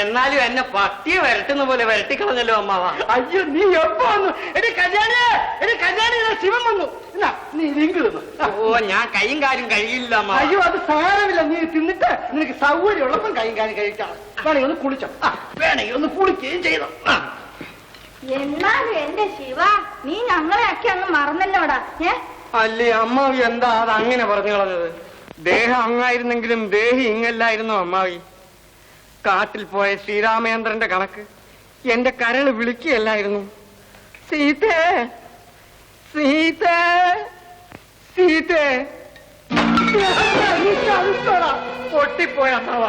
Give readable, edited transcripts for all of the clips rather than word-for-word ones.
എന്നാലും എന്നെ പട്ടിയെ വരട്ടുന്ന പോലെ വരട്ടിക്കളഞ്ഞല്ലോ അമ്മാവ. അയ്യോ നീ എപ്പോ വന്നു? എടി കല്യാണി ശിവൻ വന്നു. നീ ലിങ്ക് തിന്നു. ഓ ഞാൻ കൈയും കാര്യം കഴിയില്ല അമ്മ. അയ്യോ അത് സാരമില്ല, നീ തിന്നിട്ട് നിനക്ക് സൗകര്യം ഉള്ളപ്പം കൈയും കാര്യം കഴിക്കാം. വേണമെങ്കിൽ ഒന്ന് കുളിച്ചോ, വേണമെങ്കിൽ ഒന്ന് കുളിക്കുകയും ചെയ്തോ. എന്നാലും എന്റെ ശിവ, നീ ഞങ്ങളെ ഒക്കെ അങ്ങ് മറന്നല്ലോടാ. അല്ലേ അമ്മാവി, എന്താ അത് അങ്ങനെ പറഞ്ഞു കളഞ്ഞത്? ദേഹം അങ്ങായിരുന്നെങ്കിലും ദേഹി ഇങ്ങല്ലായിരുന്നു അമ്മാവി. കാട്ടിൽ പോയ ശ്രീരാമചന്ദ്രന്റെ കണക്ക് എന്റെ കരള് വിളിക്കുകയല്ലായിരുന്നു. സീതേ സീതേ സീതേ. പൊട്ടിപ്പോയ അമ്മാവ.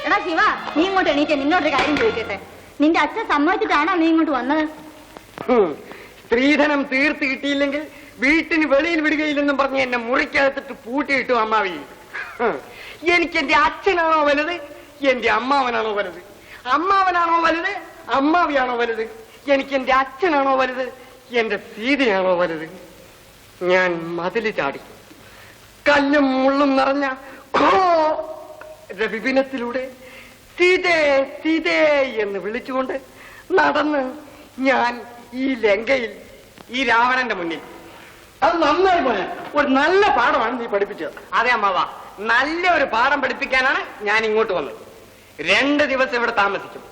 എടാ ശിവ, നീ ഇങ്ങോട്ട് എണീറ്റ് നിന്നോടൊരു കാര്യം ചോദിക്കട്ടെ. നിന്റെ അച്ഛൻ സമ്മതിച്ചിട്ടാണോ നീ ഇങ്ങോട്ട് വന്നത്? സ്ത്രീധനം തീർത്ത് കിട്ടിയില്ലെങ്കിൽ വീട്ടിന് വെളിയിൽ വിടുകയില്ലെന്നും പറഞ്ഞ് എന്നെ മുറിക്കകത്തിട്ട് പൂട്ടിയിട്ടു അമ്മാവി. എനിക്ക് എന്റെ അച്ഛനാണോ വലുത്, എന്റെ അമ്മാവനാണോ വലുത്? അമ്മാവനാണോ വലുത്, അമ്മാവിയാണോ വലുത്? എനിക്ക് എന്റെ അച്ഛനാണോ വലുത്, എന്റെ സീതയാണോ വലുത്? ഞാൻ മതില് ചാടി കല്ലും മുള്ളും നിറഞ്ഞ വിപിനത്തിലൂടെ സീതേ സീതേ എന്ന് വിളിച്ചുകൊണ്ട് നടന്ന് ഞാൻ ഈ ലങ്കയിൽ ഈ രാവണന്റെ മുന്നിൽ. അത് നന്നായി പോയാ, ഒരു നല്ല പാഠമാണ് നീ പഠിപ്പിച്ചത്. അതെ അമ്മാവ, നല്ല ഒരു പാഠം പഠിപ്പിക്കാനാണ് ഞാൻ ഇങ്ങോട്ട് വന്നത്. 2 ദിവസം ഇവിടെ താമസിക്കും.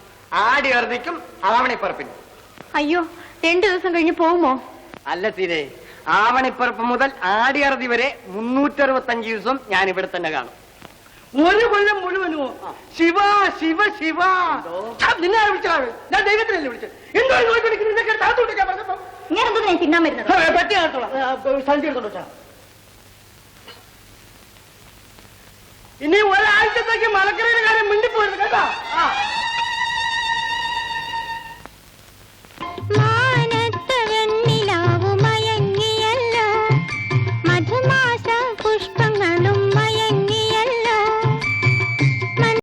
ആടി അറുതിക്കും ആവണിപ്പറപ്പിനും. അയ്യോ, 2 ദിവസം കഴിഞ്ഞ് പോകുമോ? അല്ല സീരെ, ആവണിപ്പറപ്പ് മുതൽ ആടി അറുതി വരെ 365 ദിവസം ഞാൻ ഇവിടെ തന്നെ കാണും. 1 കൊല്ലം മുഴുവനോ? ശിവ ശിവ ശിവ. നിന്നെ വിളിച്ചാണ് ഞാൻ ദൈവത്തിനല്ലേ വിളിച്ചത്. എന്തോ ഞാൻ എന്തോ തിന്നാൻ വരുന്നത്. പറ്റി സഞ്ചി എടുത്തോണ്ട് വെച്ചാ. ഇനി ഒരാഴ്ചത്തേക്ക് മലക്കരയുടെ കാര്യം മിണ്ടിപ്പോയിരുന്നു കേട്ടാ.